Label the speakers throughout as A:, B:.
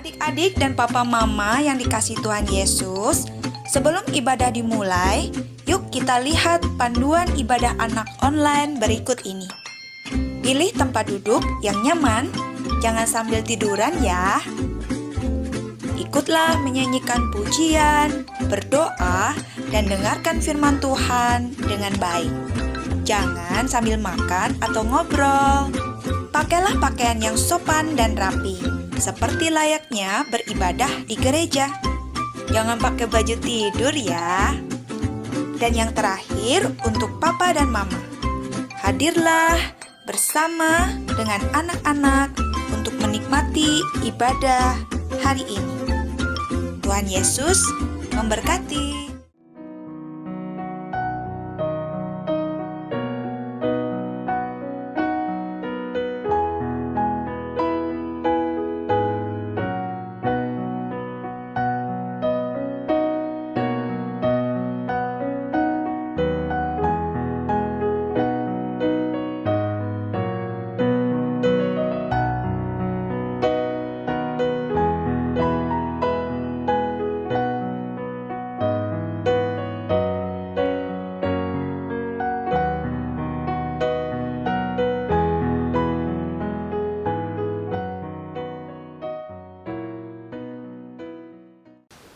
A: Adik-adik dan papa mama yang dikasihi Tuhan Yesus, sebelum ibadah dimulai, yuk kita lihat panduan ibadah anak online berikut ini. Pilih tempat duduk yang nyaman, jangan sambil tiduran ya. Ikutlah menyanyikan pujian, berdoa, dan dengarkan firman Tuhan dengan baik. Jangan sambil makan atau ngobrol. Pakailah pakaian yang sopan dan rapi, seperti layaknya beribadah di gereja. Jangan pakai baju tidur ya. Dan yang terakhir untuk papa dan mama, hadirlah bersama dengan anak-anak untuk menikmati ibadah hari ini. Tuhan Yesus memberkati.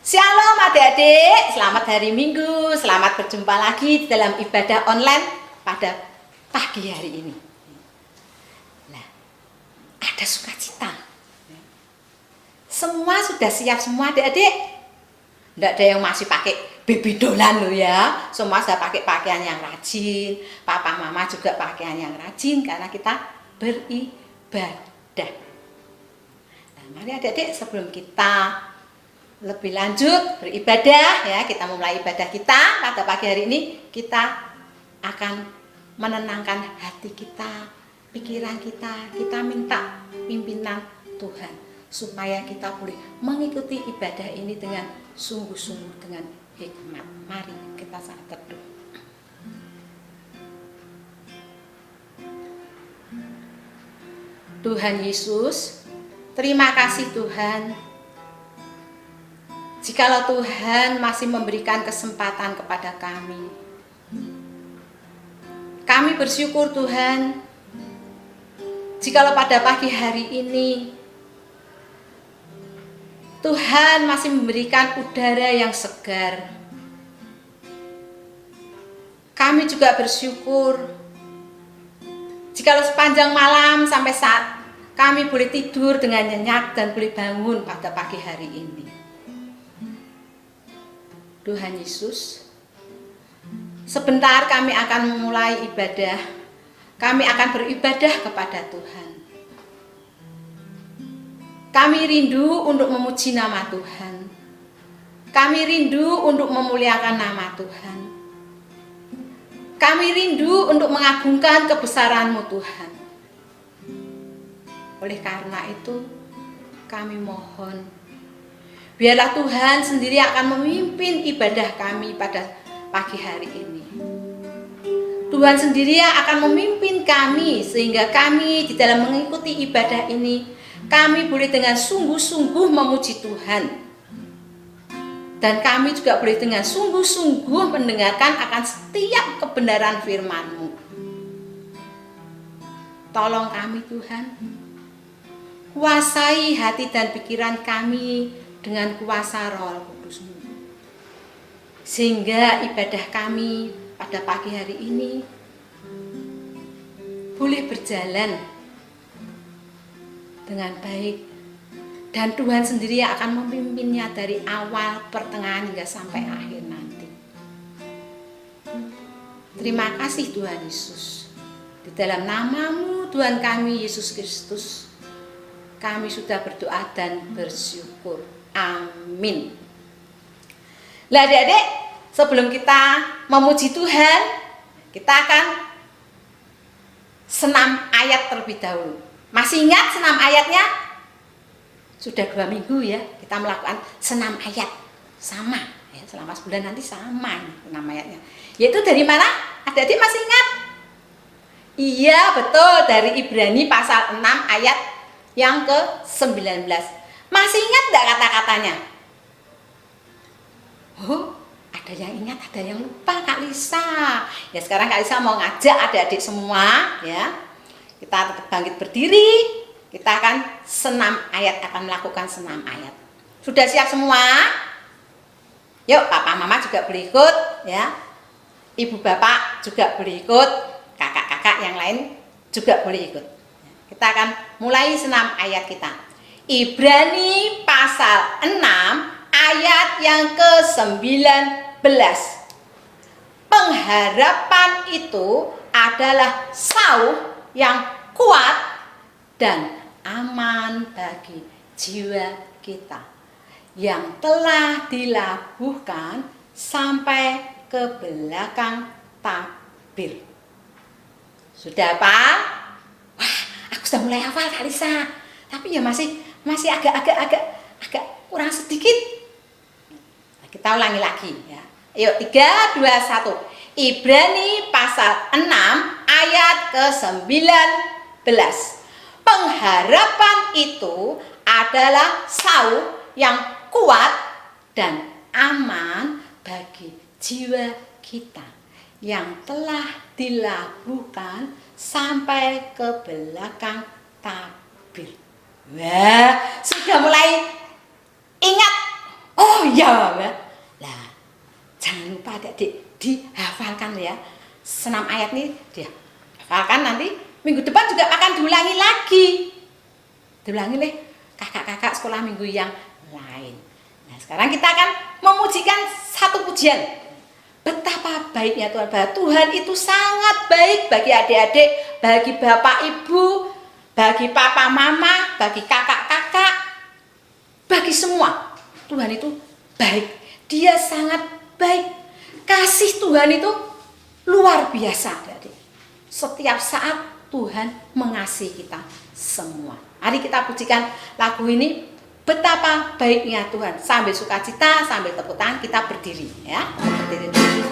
B: Shalom adik-adik, selamat hari Minggu, selamat berjumpa lagi dalam ibadah online pada pagi hari ini. Nah, ada sukacita. Semua sudah siap semua adik-adik. Tidak ada yang masih pakai baby dolan loh ya. Semua sudah pakai pakaian yang rajin, papa mama juga pakaian yang rajin karena kita beribadah. Nah, mari adik-adik sebelum kita lebih lanjut beribadah ya, kita memulai ibadah kita pada pagi hari ini, kita akan menenangkan hati kita, pikiran kita minta pimpinan Tuhan supaya kita boleh mengikuti ibadah ini dengan sungguh-sungguh, dengan hikmat. Mari kita saat teduh. Tuhan Yesus, terima kasih Tuhan, jikalau Tuhan masih memberikan kesempatan kepada kami. Kami bersyukur Tuhan, jikalau pada pagi hari ini Tuhan masih memberikan udara yang segar. Kami juga bersyukur jikalau sepanjang malam sampai saat kami boleh tidur dengan nyenyak dan boleh bangun pada pagi hari ini. Tuhan Yesus, sebentar kami akan memulai ibadah. Kami akan beribadah kepada Tuhan. Kami rindu untuk memuji nama Tuhan. Kami rindu untuk memuliakan nama Tuhan. Kami rindu untuk mengagungkan kebesaran-Mu Tuhan. Oleh karena itu, kami mohon, biarlah Tuhan sendiri akan memimpin ibadah kami pada pagi hari ini. Tuhan sendiri yang akan memimpin kami sehingga kami di dalam mengikuti ibadah ini, kami boleh dengan sungguh-sungguh memuji Tuhan. Dan kami juga boleh dengan sungguh-sungguh mendengarkan akan setiap kebenaran firman-Mu. Tolong kami Tuhan, kuasai hati dan pikiran kami dengan kuasa Roh Kudus-Mu, sehingga ibadah kami pada pagi hari ini boleh berjalan dengan baik, dan Tuhan sendiri akan memimpinnya dari awal, pertengahan hingga sampai akhir nanti. Terima kasih Tuhan Yesus. Di dalam nama-Mu Tuhan kami Yesus Kristus, kami sudah berdoa dan bersyukur. Amin. Nah adik-adik, sebelum kita memuji Tuhan, kita akan senam ayat terlebih dahulu. Masih ingat senam ayatnya? Sudah 2 minggu ya kita melakukan senam ayat. Sama ya, selama sebulan nanti sama ini senam ayatnya. Yaitu dari mana? Adik-adik masih ingat? Iya betul, dari Ibrani pasal 6 ayat yang ke-19. Masih ingat enggak kata-katanya? Oh, ada yang ingat, ada yang lupa, Kak Lisa. Ya sekarang Kak Lisa mau ngajak adik-adik semua ya. Kita tetap bangkit berdiri. Kita akan senam ayat, akan melakukan senam ayat. Sudah siap semua? Yuk, papa mama juga boleh ikut ya. Ibu bapak juga boleh ikut. Kakak-kakak yang lain juga boleh ikut. Kita akan mulai senam ayat kita. Ibrani pasal 6 ayat yang ke-19. Pengharapan itu adalah sauh yang kuat dan aman bagi jiwa kita yang telah dilabuhkan sampai ke belakang tabir. Sudah Pak? Wah, aku sudah mulai hafal Kak Lisa. Tapi ya masih agak kurang sedikit. Nah, kita ulangi lagi ya. Ayo 3, 2, 1. Ibrani pasal 6 ayat ke-19. Pengharapan itu adalah sauh yang kuat dan aman bagi jiwa kita yang telah dilabuhkan sampai ke belakang tabir. Wah, sudah mulai ingat. Oh ya, lah jangan lupa adik-adik dihafalkan ya. Senam ayat ini dihafalkan, nanti minggu depan juga akan diulangi lagi. Diulangi nih kakak-kakak sekolah minggu yang lain. Nah, sekarang kita akan memujikan satu pujian. Betapa baiknya Tuhan. Bahwa Tuhan itu sangat baik bagi adik-adik, bagi bapak ibu, bagi papa mama, bagi kakak-kakak, bagi semua. Tuhan itu baik. Dia sangat baik. Kasih Tuhan itu luar biasa, adik-adik. Setiap saat Tuhan mengasihi kita semua. Mari kita pujikan lagu ini. Betapa baiknya Tuhan. Sambil sukacita, sambil tepuk tangan, kita berdiri ya. Berdiri dulu.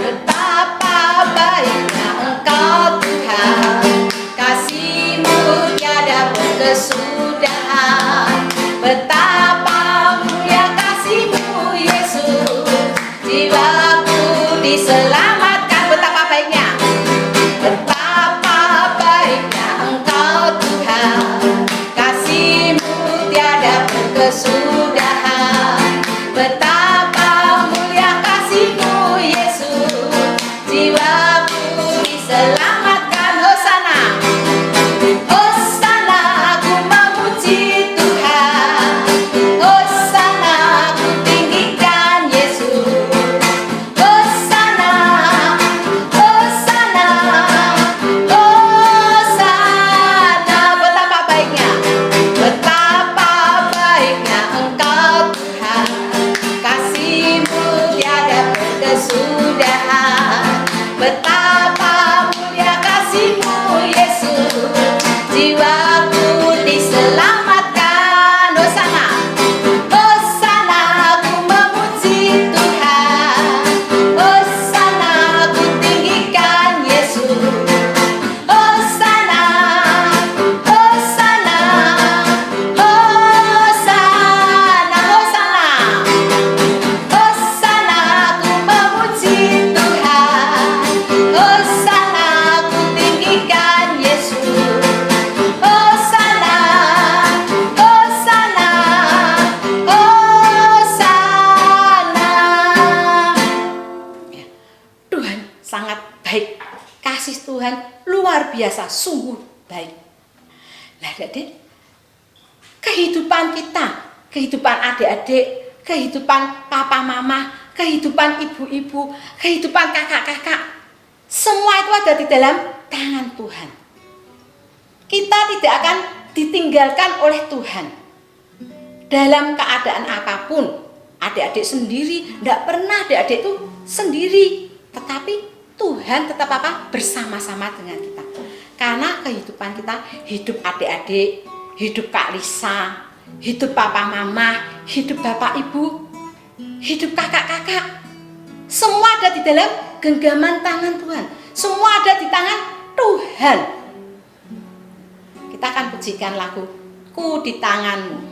B: Betapa baiknya Engkau Tuhan, kasih-Mu tiada berkesudahan. Betapa mulia kasih-Mu Yesus, jiwaku diselamatkan. Betapa baiknya. Betapa baiknya Engkau Tuhan, kasih-Mu tiada berkesudahan. Betapa mulia kasih-Mu Yesus, jiwaku diselamatkan. Hosana, Hosana, aku memuji Tuhan. Hosana, aku tinggikan Yesus. Hosana, Hosana, Hosana. Betapa baiknya, betapa baiknya Engkau Tuhan, kasih-Mu tiada berkesudahan. Betapa mulia kasih-Mu Yesus, jiwaku diselamatkan. Hosana, Hosana, aku memuji Tuhan. Hosana, aku tinggikan Yesus. Hosana, Hosana, Hosana, Hosana. Hosana, aku memuji Tuhan. Hosana, aku tinggikan Yesus. Hosana, Hosana, Hosana. Ya, Tuhan sangat baik. Kasih Tuhan luar biasa, sungguh baik. Nah, adik, kehidupan kita, kehidupan adik-adik, kehidupan papa mama, kehidupan ibu-ibu, kehidupan kakak-kakak, semua itu ada di dalam tangan Tuhan. Kita tidak akan ditinggalkan oleh Tuhan dalam keadaan apapun. Adik-adik sendiri, tidak pernah adik-adik itu sendiri, tetapi Tuhan tetap bersama-sama dengan kita. Karena kehidupan kita, hidup adik-adik, hidup Kak Lisa, hidup papa mama, hidup bapak ibu, hidup kakak-kakak, semua ada di dalam genggaman tangan Tuhan. Semua ada Tuhan. Kita akan pujikan lagu Ku di Tanganmu.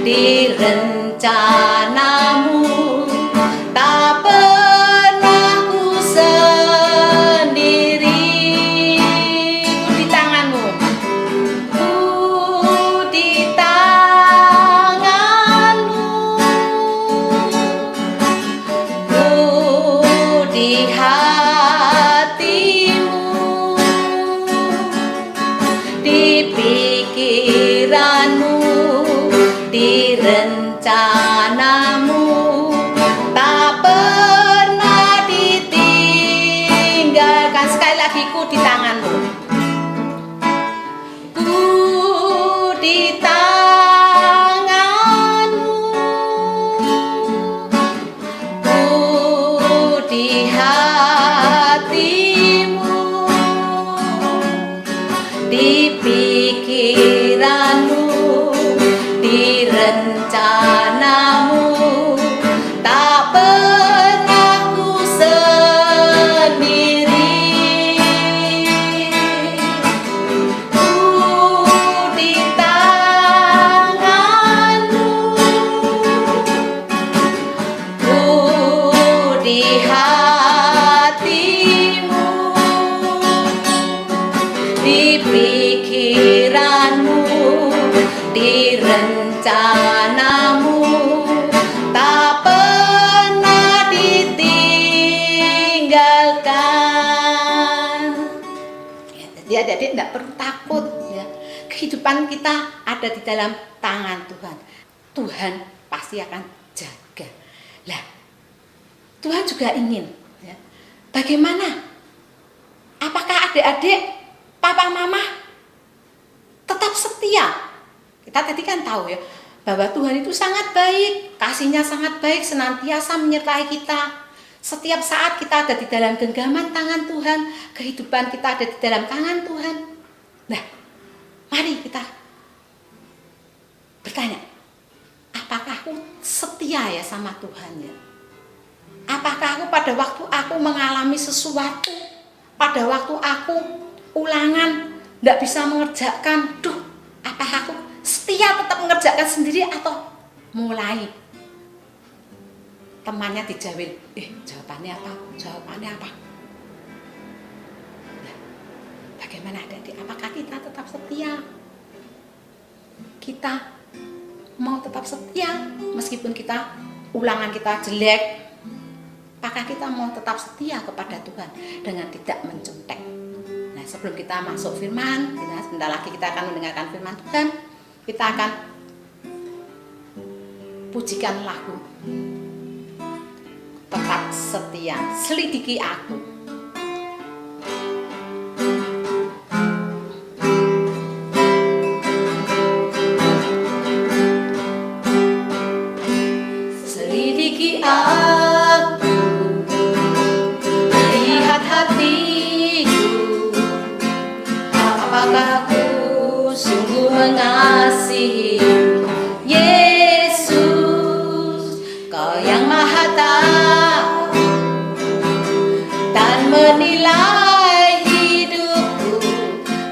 C: Di rencanamu tak pernah ku sendiri.
B: Ku di tanganmu,
C: Ku di tanganmu, ku di hatimu, di pikiranmu, di rencanamu tak pernah ditinggalkan.
B: sekali lagi ku di tanganmu.
C: Ku di tanganmu, ku di hatimu, di pikiranmu, di rencanamu tak pernah ku sendiri. Ku di tanganmu, ku di hatimu, di pikiranmu, di rencanamu tak pernah ditinggalkan.
B: Ya, jadi adik-adik tidak perlu takut ya. Kehidupan kita ada di dalam tangan Tuhan. Tuhan pasti akan jaga. Lah, Tuhan juga ingin ya. Bagaimana? Apakah adik-adik, papa mama tetap setia? Kita tadi kan tahu ya, bahwa Tuhan itu sangat baik, kasihnya sangat baik, senantiasa menyertai kita. Setiap saat kita ada di dalam genggaman tangan Tuhan, kehidupan kita ada di dalam tangan Tuhan. Nah, mari kita bertanya, apakah aku setia ya sama Tuhan ya? Apakah aku pada waktu aku mengalami sesuatu, pada waktu aku ulangan, tidak bisa mengerjakan, apakah aku setia tetap mengerjakan sendiri atau mulai temannya dijawil, jawabannya apa? Nah, bagaimana adik-adik? Apakah kita tetap setia? Kita mau tetap setia meskipun kita ulangan kita jelek? Apakah kita mau tetap setia kepada Tuhan dengan tidak mencontek? Nah, sebelum kita masuk firman, sebentar lagi kita akan mendengarkan firman Tuhan. Kita akan pujikan lagu Tetap Setia, Selidiki Aku.
C: Selidiki aku, lihat hatiku, apakah ku sungguh mengasihi Yesus, Kau yang Maha Tahu dan menilai hidupku,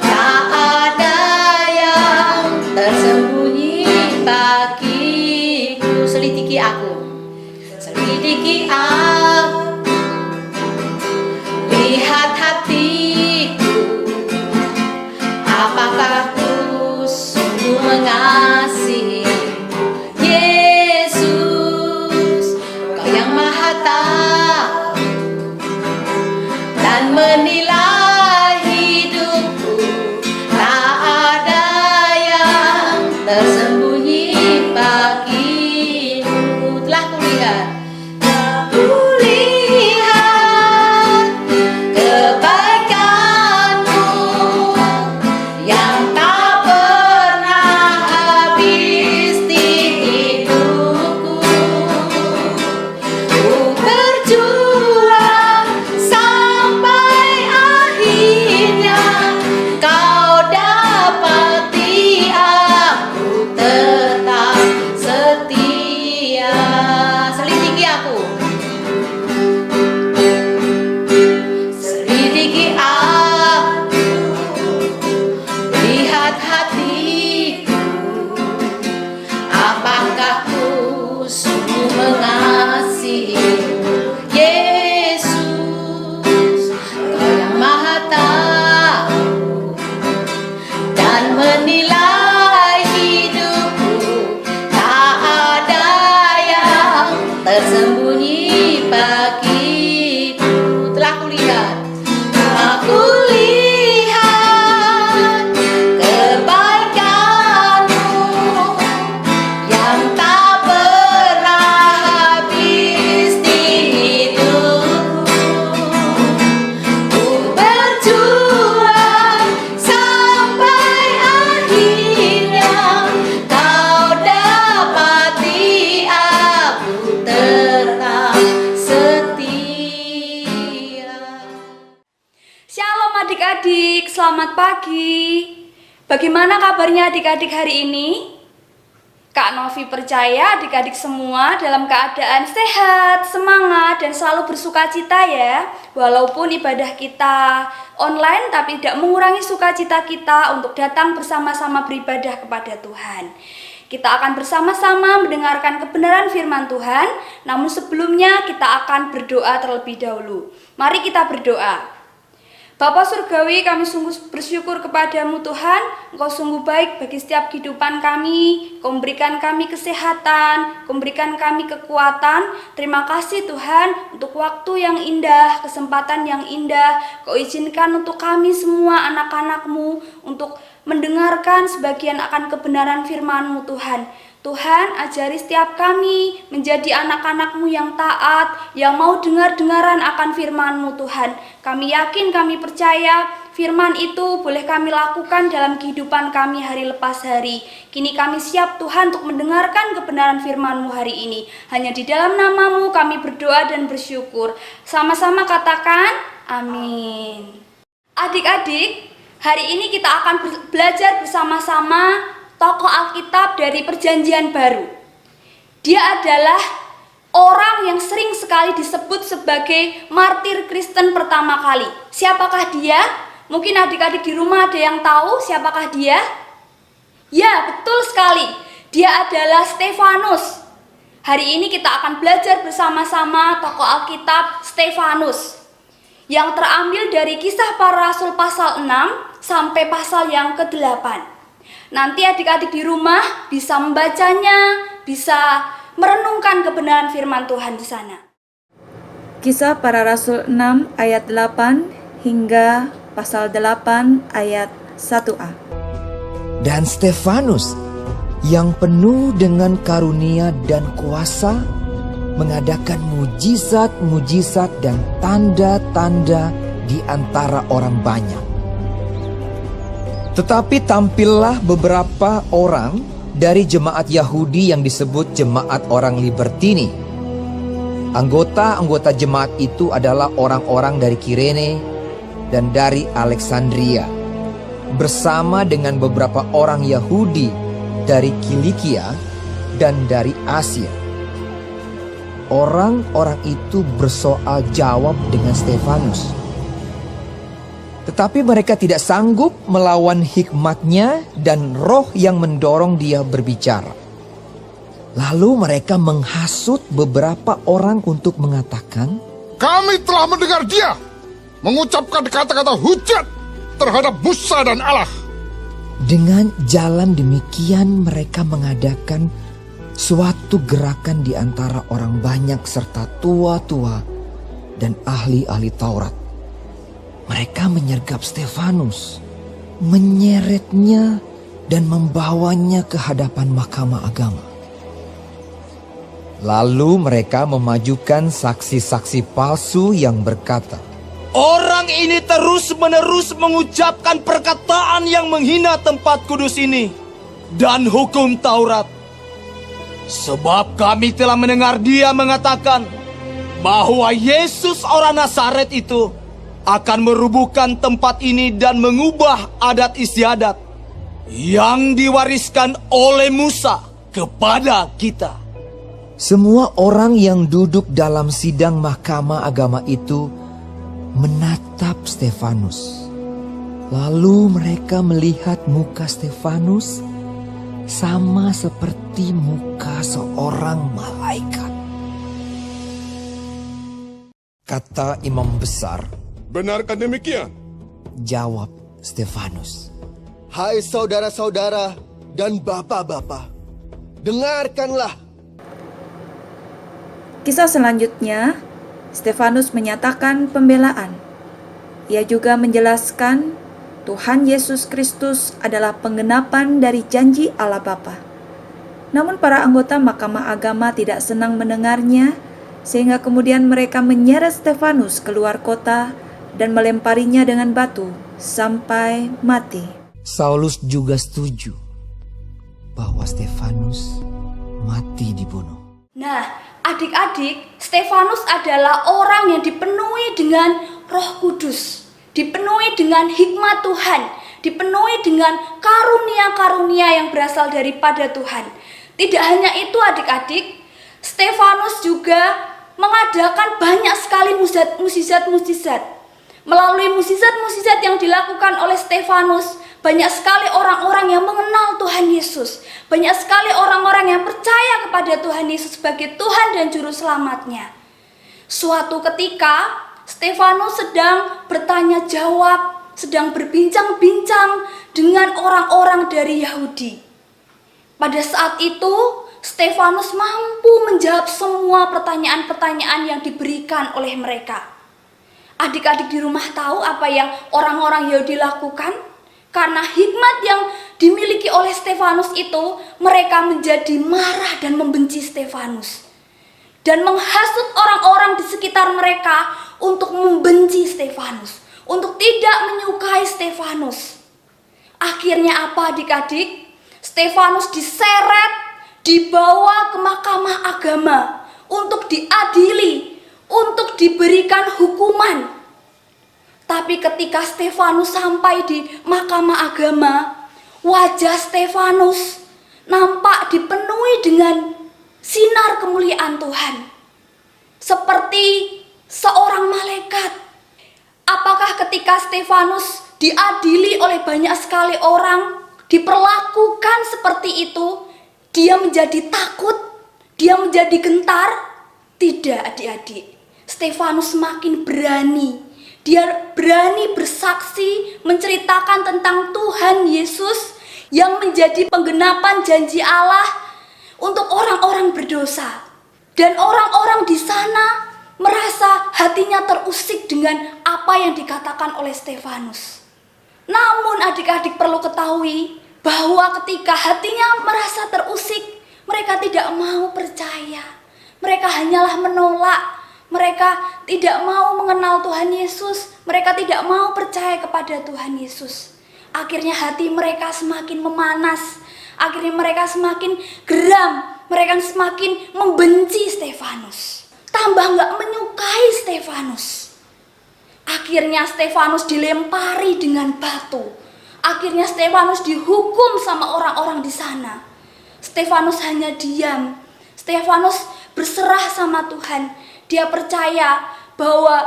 C: tak ada yang tersembunyi bagiku.
B: Selidiki aku,
C: selidiki aku, lihat hatiku, apakah ku sungguh mengasihi Yesus, Kau yang Maha Tahu dan menilai hidupku, tak ada yang tersembunyi bagimu. Telah kulihat, kulihat kebaikanmu yang tak pernah
D: selamat pagi. Bagaimana kabarnya adik-adik hari ini? Kak Novi percaya adik-adik semua dalam keadaan sehat, semangat, dan selalu bersukacita ya. Walaupun ibadah kita online tapi tidak mengurangi sukacita kita untuk datang bersama-sama beribadah kepada Tuhan. Kita akan bersama-sama mendengarkan kebenaran firman Tuhan, namun sebelumnya kita akan berdoa terlebih dahulu. Mari kita berdoa. Bapa Surgawi, kami sungguh bersyukur kepadamu Tuhan. Engkau sungguh baik bagi setiap kehidupan kami. Kau memberikan kami kesehatan, Kau memberikan kami kekuatan. Terima kasih Tuhan untuk waktu yang indah, kesempatan yang indah. Kau izinkan untuk kami semua anak-anak-Mu untuk mendengarkan sebagian akan kebenaran firman-Mu Tuhan. Tuhan, ajari setiap kami menjadi anak-anak-Mu yang taat, yang mau dengar-dengaran akan firman-Mu Tuhan. Kami yakin, kami percaya firman itu boleh kami lakukan dalam kehidupan kami hari lepas hari. Kini kami siap Tuhan untuk mendengarkan kebenaran firman-Mu hari ini. Hanya di dalam nama-Mu kami berdoa dan bersyukur. Sama-sama katakan, amin. Adik-adik, hari ini kita akan belajar bersama-sama tokoh Alkitab dari Perjanjian Baru. Dia adalah orang yang sering sekali disebut sebagai martir Kristen pertama kali. Siapakah dia? Mungkin adik-adik di rumah ada yang tahu siapakah dia? Ya, betul sekali. Dia adalah Stefanus. Hari ini kita akan belajar bersama-sama tokoh Alkitab Stefanus yang terambil dari Kisah Para Rasul pasal 6 sampai pasal yang ke-8. Nanti adik-adik di rumah bisa membacanya, bisa merenungkan kebenaran firman Tuhan di sana.
A: Kisah Para Rasul 6 ayat 8 hingga pasal 8 ayat 1a.
E: Dan Stefanus yang penuh dengan karunia dan kuasa mengadakan mujizat-mujizat dan tanda-tanda di antara orang banyak. Tetapi tampillah beberapa orang dari jemaat Yahudi yang disebut jemaat orang Libertini. Anggota-anggota jemaat itu adalah orang-orang dari Kirene dan dari Alexandria, bersama dengan beberapa orang Yahudi dari Kilikia dan dari Asia. Orang-orang itu bersoal jawab dengan Stefanus. Tetapi mereka tidak sanggup melawan hikmatnya dan roh yang mendorong dia berbicara. Lalu mereka menghasut beberapa orang untuk mengatakan,
F: Kami telah mendengar dia mengucapkan kata-kata hujat terhadap Musa dan Allah.
E: dengan jalan demikian mereka mengadakan suatu gerakan di antara orang banyak serta tua-tua dan ahli-ahli Taurat. Mereka menyergap Stefanus, menyeretnya dan membawanya ke hadapan mahkamah agama. Lalu mereka memajukan saksi-saksi palsu yang berkata,
G: Orang ini terus-menerus mengucapkan perkataan yang menghina tempat kudus ini dan hukum Taurat. Sebab kami telah mendengar dia mengatakan bahwa Yesus orang Nazaret itu akan merubuhkan tempat ini dan mengubah adat istiadat yang diwariskan oleh Musa kepada kita.
E: semua orang yang duduk dalam sidang mahkamah agama itu menatap Stefanus. Lalu mereka melihat muka Stefanus sama seperti muka seorang malaikat. Kata imam besar,
F: Benarkah demikian?
E: jawab Stefanus.
H: Hai saudara-saudara dan bapak-bapak, dengarkanlah.
A: Kisah selanjutnya, Stefanus menyatakan pembelaan. Ia juga menjelaskan Tuhan Yesus Kristus adalah penggenapan dari janji Allah Bapa. Namun para anggota mahkamah agama tidak senang mendengarnya, sehingga kemudian mereka menyeret Stefanus keluar kota dan melemparinya dengan batu sampai mati.
E: Saulus juga setuju bahwa Stefanus mati dibunuh.
D: Nah, adik-adik, Stefanus adalah orang yang dipenuhi dengan Roh Kudus. dipenuhi dengan hikmat Tuhan, dipenuhi dengan karunia-karunia yang berasal daripada Tuhan. Tidak hanya itu adik-adik, Stefanus juga mengadakan banyak sekali mukjizat-mukjizat. Melalui mukjizat-mukjizat yang dilakukan oleh Stefanus, banyak sekali orang-orang yang mengenal Tuhan Yesus. Banyak sekali orang-orang yang percaya kepada Tuhan Yesus sebagai Tuhan dan Juru Selamatnya. Suatu ketika, Stefanus sedang bertanya jawab, sedang berbincang-bincang dengan orang-orang dari Yahudi. Pada saat itu, Stefanus mampu menjawab semua pertanyaan-pertanyaan yang diberikan oleh mereka. Adik-adik di rumah tahu apa yang orang-orang Yahudi lakukan? Karena hikmat yang dimiliki oleh Stefanus itu, mereka menjadi marah dan membenci Stefanus. Dan menghasut orang-orang di sekitar mereka untuk membenci Stefanus, untuk tidak menyukai Stefanus. Akhirnya apa adik-adik? Stefanus diseret, dibawa ke mahkamah agama untuk diadili, untuk diberikan hukuman. Tapi ketika Stefanus sampai di mahkamah agama, wajah Stefanus nampak dipenuhi dengan sinar kemuliaan Tuhan, seperti seorang malaikat. Apakah ketika Stefanus diadili oleh banyak sekali orang, diperlakukan seperti itu, dia menjadi takut, dia menjadi gentar? Tidak adik-adik. Stefanus semakin berani. Dia berani bersaksi, menceritakan tentang Tuhan Yesus yang menjadi penggenapan janji Allah untuk orang-orang berdosa. Dan orang-orang di sana merasa hatinya terusik dengan apa yang dikatakan oleh Stefanus. Namun adik-adik perlu ketahui bahwa ketika hatinya merasa terusik, mereka tidak mau percaya. Mereka hanyalah menolak. Mereka tidak mau mengenal Tuhan Yesus. Mereka tidak mau percaya kepada Tuhan Yesus. Akhirnya hati mereka semakin memanas. Akhirnya mereka semakin geram. Mereka semakin membenci Stefanus. Tambah gak menyukai Stefanus. Akhirnya Stefanus dilempari dengan batu. Akhirnya Stefanus dihukum sama orang-orang di sana. Stefanus hanya diam. Stefanus berserah sama Tuhan. Dia percaya bahwa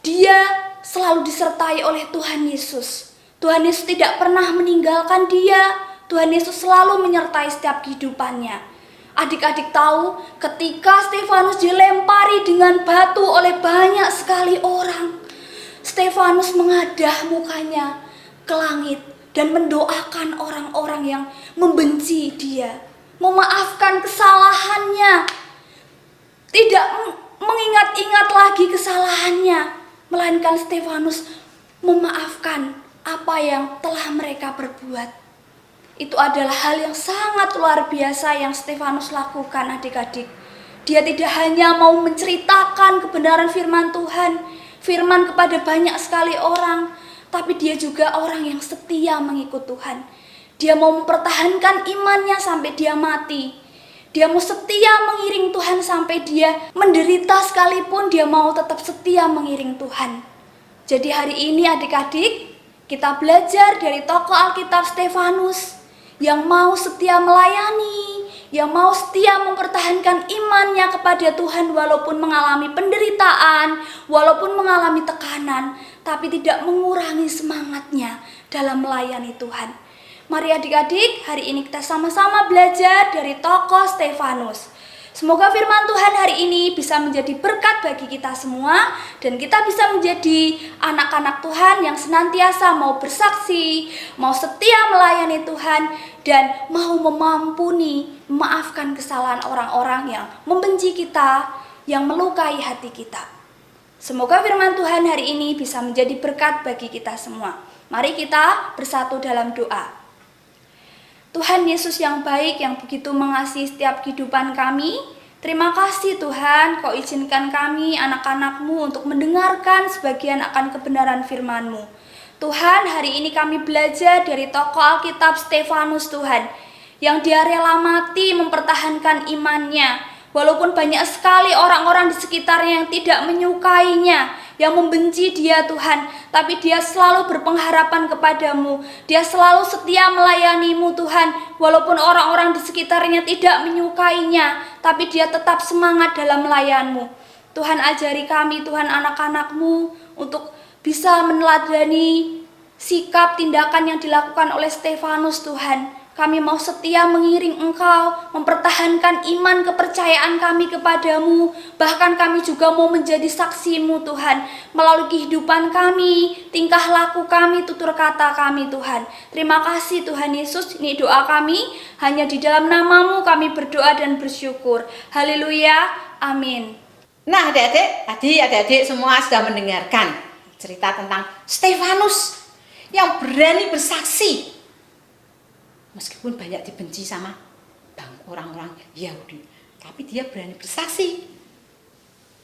D: dia selalu disertai oleh Tuhan Yesus. Tuhan Yesus tidak pernah meninggalkan dia. Tuhan Yesus selalu menyertai setiap kehidupannya. Adik-adik tahu ketika Stefanus dilempari dengan batu oleh banyak sekali orang, Stefanus mengadah mukanya ke langit dan mendoakan orang-orang yang membenci dia, memaafkan kesalahannya, tidak mengingat-ingat lagi kesalahannya, melainkan Stefanus memaafkan apa yang telah mereka perbuat. Itu adalah hal yang sangat luar biasa yang Stefanus lakukan adik-adik. Dia tidak hanya mau menceritakan kebenaran firman Tuhan, firman kepada banyak sekali orang, tapi dia juga orang yang setia mengikut Tuhan. Dia mau mempertahankan imannya sampai dia mati. Dia mau setia mengiring Tuhan sampai dia menderita sekalipun, dia mau tetap setia mengiring Tuhan. Jadi hari ini adik-adik, kita belajar dari tokoh Alkitab Stefanus yang mau setia melayani, yang mau setia mempertahankan imannya kepada Tuhan walaupun mengalami penderitaan, walaupun mengalami tekanan, tapi tidak mengurangi semangatnya dalam melayani Tuhan. Mari adik-adik, hari ini kita sama-sama belajar dari tokoh Stefanus. Semoga firman Tuhan hari ini bisa menjadi berkat bagi kita semua, dan kita bisa menjadi anak-anak Tuhan yang senantiasa mau bersaksi, mau setia melayani Tuhan, dan mau memaafkan kesalahan orang-orang yang membenci kita, yang melukai hati kita. Semoga firman Tuhan hari ini bisa menjadi berkat bagi kita semua. Mari kita bersatu dalam doa. Tuhan Yesus yang baik, yang begitu mengasihi setiap kehidupan kami, terima kasih Tuhan, Kau izinkan kami anak-anak-Mu untuk mendengarkan sebagian akan kebenaran firman-Mu. Tuhan, hari ini kami belajar dari tokoh Alkitab Stefanus Tuhan, yang dia rela mati mempertahankan imannya, walaupun banyak sekali orang-orang di sekitarnya yang tidak menyukainya, yang membenci dia Tuhan, tapi dia selalu berpengharapan kepadamu. Dia selalu setia melayanimu Tuhan, walaupun orang-orang di sekitarnya tidak menyukainya, tapi dia tetap semangat dalam melayanmu. Tuhan, ajari kami Tuhan, anak-anakmu, untuk bisa meneladani sikap tindakan yang dilakukan oleh Stefanus Tuhan. Kami mau setia mengiring Engkau, mempertahankan iman kepercayaan kami kepadamu. Bahkan kami juga mau menjadi saksi-Mu Tuhan, melalui kehidupan kami, tingkah laku kami, tutur kata kami Tuhan. Terima kasih Tuhan Yesus, ini doa kami, hanya di dalam nama-Mu kami berdoa dan bersyukur. Haleluya, amin.
B: Nah adik-adik semua sudah mendengarkan cerita tentang Stefanus yang berani bersaksi. Meskipun banyak dibenci sama orang-orang Yahudi, tapi dia berani bersaksi.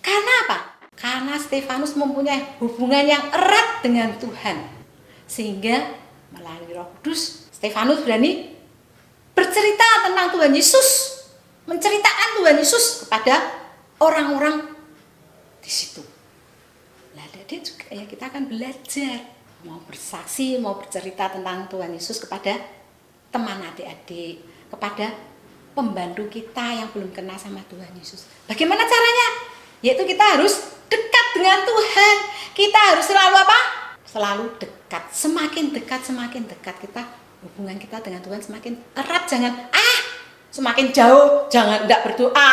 B: Karena apa? Karena Stefanus mempunyai hubungan yang erat dengan Tuhan. Sehingga melalui Roh Kudus, Stefanus berani bercerita tentang Tuhan Yesus, menceritakan Tuhan Yesus kepada orang-orang di situ. Nah, adik juga ya, kita akan belajar mau bersaksi, mau bercerita tentang Tuhan Yesus kepada teman adik-adik, kepada pembantu kita yang belum kenal sama Tuhan Yesus. Bagaimana caranya? Yaitu kita harus dekat dengan Tuhan. Kita harus selalu apa? Selalu dekat. Semakin dekat kita, hubungan kita dengan Tuhan semakin erat. Jangan semakin jauh, jangan tidak berdoa.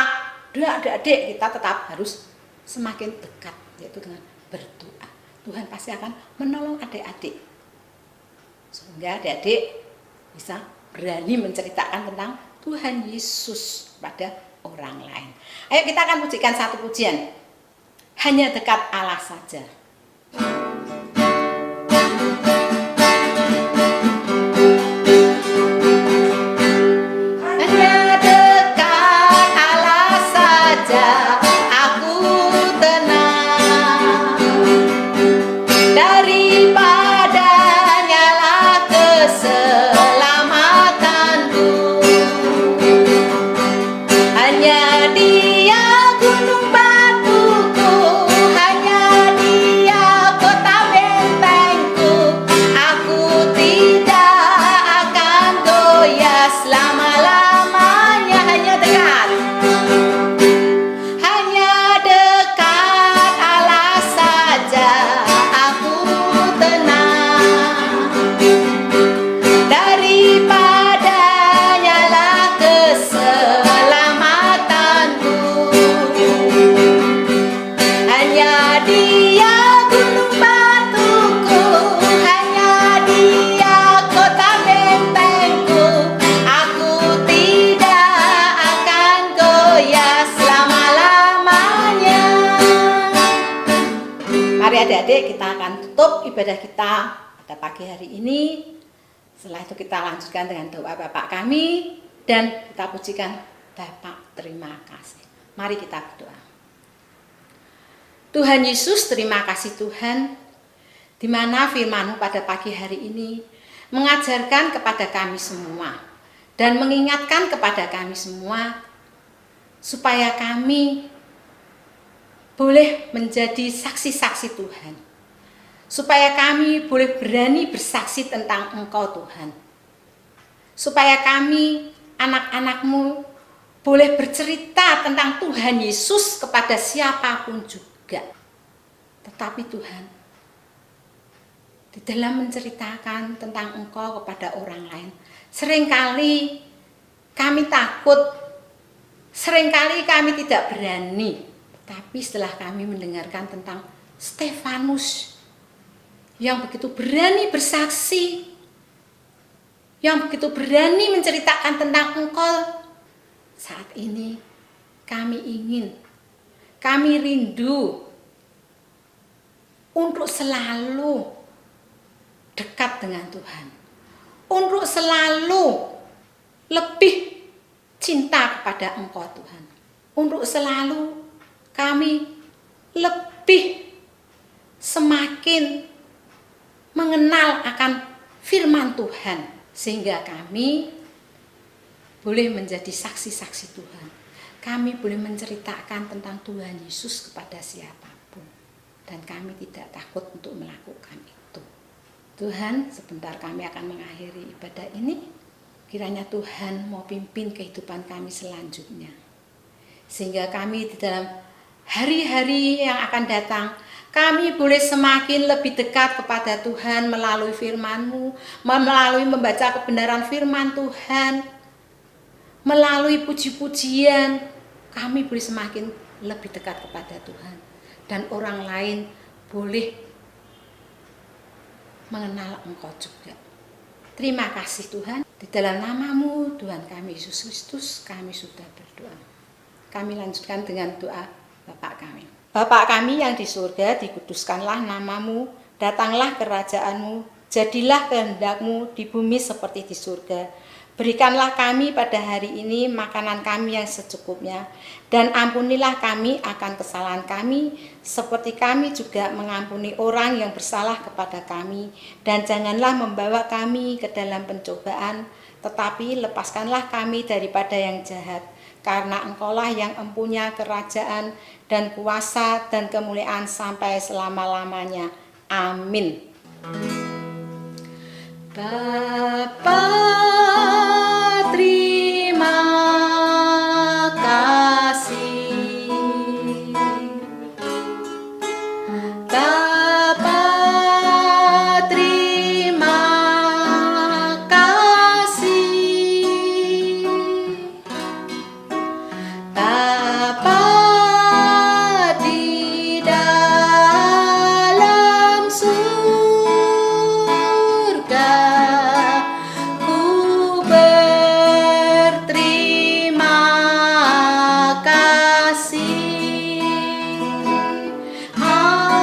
B: Adik-adik, kita tetap harus semakin dekat, yaitu dengan berdoa. Tuhan pasti akan menolong adik-adik, sehingga adik-adik bisa berani menceritakan tentang Tuhan Yesus pada orang lain. Ayo kita akan pujikan satu pujian, hanya dekat Allah saja.
C: Hanya dekat Allah saja aku tenang, daripadanya lah keselamatanku. Hanya Dia gunung batuku, hanya Dia kota bentengku. Aku tidak akan goyah selama-lamanya. Hanya dekat Allah saja aku tenang, daripadanya lah keselamatanku. Hanya Dia gunung batuku, hanya Dia kota bentengku. Aku tidak akan goyah selama-lamanya.
B: Mari adik-adik, kita akan tutup ibadah kita pada pagi hari ini. Setelah itu kita lanjutkan dengan doa Bapa kami, dan kita pujikan Bapa terima kasih. Mari kita berdoa. Tuhan Yesus, terima kasih Tuhan, di mana firman-Mu pada pagi hari ini mengajarkan kepada kami semua dan mengingatkan kepada kami semua supaya kami boleh menjadi saksi-saksi Tuhan, supaya kami boleh berani bersaksi tentang Engkau Tuhan, supaya kami anak-anak-Mu boleh bercerita tentang Tuhan Yesus kepada siapapun juga. Tetapi Tuhan, di dalam menceritakan tentang Engkau kepada orang lain, seringkali kami takut, seringkali kami tidak berani. Tapi setelah kami mendengarkan tentang Stefanus yang begitu berani bersaksi, yang begitu berani menceritakan tentang Engkau, saat ini kami rindu untuk selalu dekat dengan Tuhan, untuk selalu lebih cinta kepada Engkau Tuhan, untuk selalu kami lebih semakin mengenal akan firman Tuhan, sehingga kami boleh menjadi saksi-saksi Tuhan. Kami boleh menceritakan tentang Tuhan Yesus kepada siapapun. dan kami tidak takut untuk melakukan itu. Tuhan, sebentar kami akan mengakhiri ibadah ini. Kiranya Tuhan mau pimpin kehidupan kami selanjutnya. Sehingga kami di dalam hari-hari yang akan datang, kami boleh semakin lebih dekat kepada Tuhan melalui firman-Mu, melalui membaca kebenaran firman Tuhan, melalui puji-pujian, kami boleh semakin lebih dekat kepada Tuhan. Dan orang lain boleh mengenal Engkau juga. Terima kasih Tuhan. Di dalam nama-Mu, Tuhan kami Yesus Kristus, kami sudah berdoa. Kami lanjutkan dengan doa Bapa kami. Bapa kami yang di surga, dikuduskanlah nama-Mu, datanglah kerajaan-Mu, jadilah kehendak-Mu di bumi seperti di surga. Berikanlah kami pada hari ini makanan kami yang secukupnya, dan ampunilah kami akan kesalahan kami, seperti kami juga mengampuni orang yang bersalah kepada kami. Dan janganlah membawa kami ke dalam pencobaan, tetapi lepaskanlah kami daripada yang jahat. Karena Engkaulah yang empunya kerajaan dan kuasa dan kemuliaan sampai selama-lamanya. Amin. Bapa, terima kasih. Bapa, terima kasih. Bapa di dalam surga, ku berterima kasih. Amin.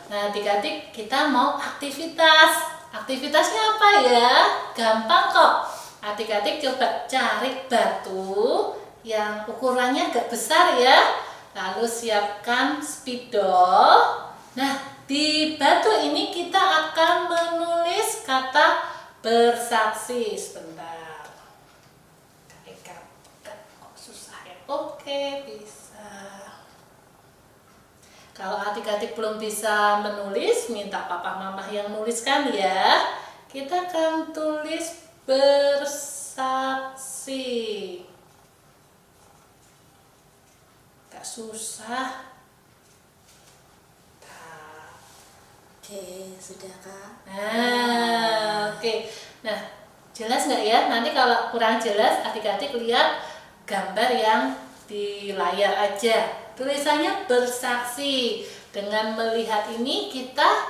C: Nah, adik-adik, kita mau aktivitas. Aktivitasnya apa ya? Gampang kok. Adik-adik coba cari batu yang ukurannya agak besar ya. Lalu siapkan spidol. Nah, di batu ini kita akan menulis kata bersaksi. Sebentar. Kok susah ya? Oke, bisa. Kalau adik-adik belum bisa menulis, minta papa mama yang nuliskan ya. Kita akan tulis bersaksi. Gak susah.
B: Oke, sudah Kak.
C: Nah, oke. Nah, jelas nggak ya? Nanti kalau kurang jelas, adik-adik lihat gambar yang di layar aja. Tulisannya bersaksi. Dengan melihat ini kita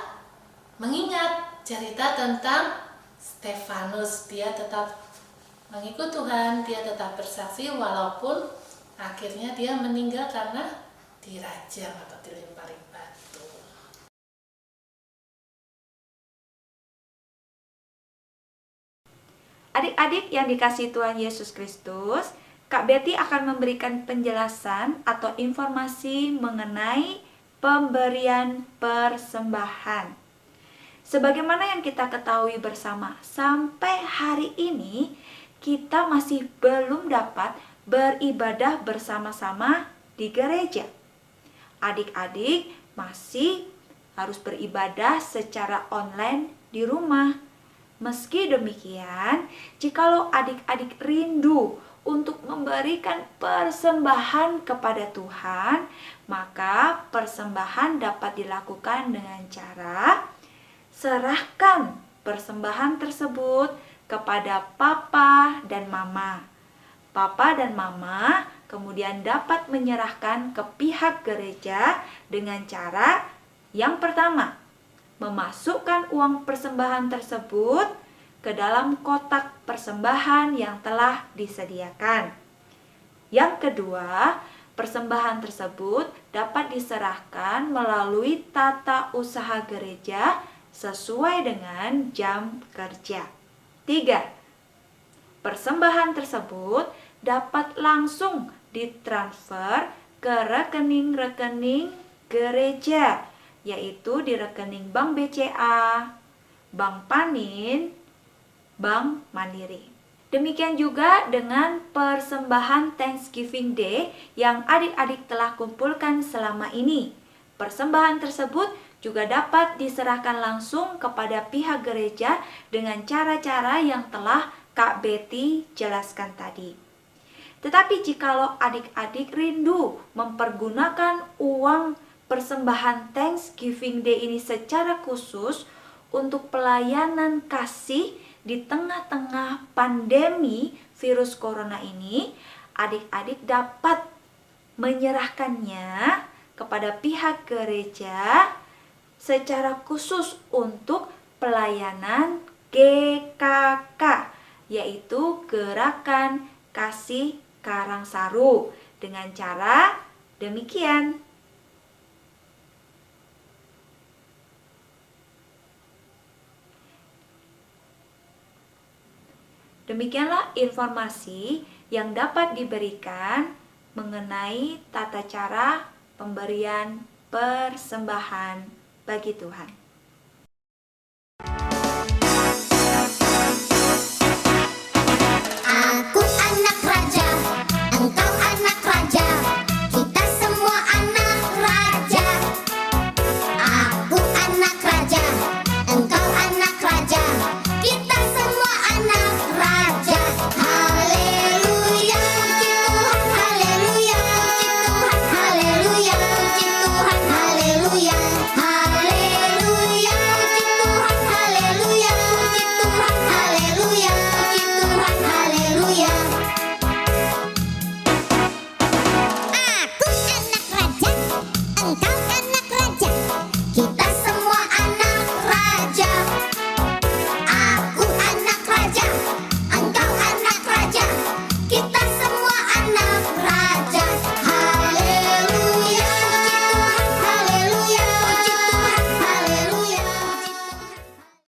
C: mengingat cerita tentang Stefanus. Dia tetap mengikut Tuhan, dia tetap bersaksi walaupun akhirnya dia meninggal karena dirajam atau dilempari batu.
A: Adik-adik yang dikasihi Tuhan Yesus Kristus, Kak Betty akan memberikan penjelasan atau informasi mengenai pemberian persembahan. Sebagaimana yang kita ketahui bersama, sampai hari ini kita masih belum dapat beribadah bersama-sama di gereja. Adik-adik masih harus beribadah secara online di rumah. Meski demikian, jikalau adik-adik rindu untuk memberikan persembahan kepada Tuhan, maka persembahan dapat dilakukan dengan cara serahkan persembahan tersebut kepada papa dan mama. Papa dan mama kemudian dapat menyerahkan ke pihak gereja dengan cara yang pertama, memasukkan uang persembahan tersebut ke dalam kotak persembahan yang telah disediakan. Yang kedua, persembahan tersebut dapat diserahkan melalui tata usaha gereja sesuai dengan jam kerja. 3. Persembahan tersebut dapat langsung ditransfer ke rekening-rekening gereja, yaitu di rekening Bank BCA, Bank Panin, Bank Mandiri. Demikian juga dengan persembahan Thanksgiving Day yang adik-adik telah kumpulkan selama ini. Persembahan tersebut juga dapat diserahkan langsung kepada pihak gereja dengan cara-cara yang telah Kak Betty jelaskan tadi. Tetapi jikalau adik-adik rindu mempergunakan uang persembahan Thanksgiving Day ini secara khusus untuk pelayanan kasih di tengah-tengah pandemi virus corona ini, adik-adik dapat menyerahkannya kepada pihak gereja secara khusus untuk pelayanan GKK, yaitu Gerakan Kasih Karangsaru, dengan cara demikian. Demikianlah informasi yang dapat diberikan mengenai tata cara pemberian persembahan bagi Tuhan.